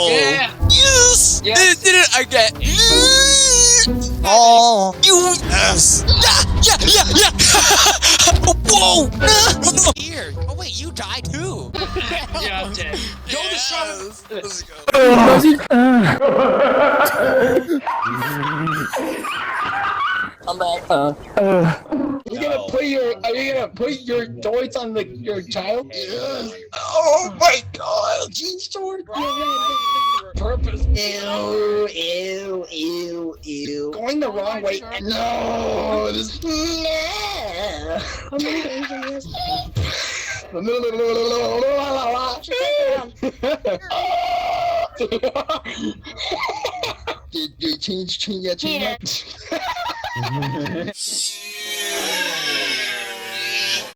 Yeah. Yes. Yes. Did it again. Oh. Yes. Yeah. Whoa. No. Here. Oh wait, you died too. Yeah, I'm dead. Go the shaman. Let's go. I'm back. Are you gonna put your toys on your child? Yes. Oh my God. Jeans sword? Purpose. Ew. Going the wrong way. No. This. How many Asian years? Change.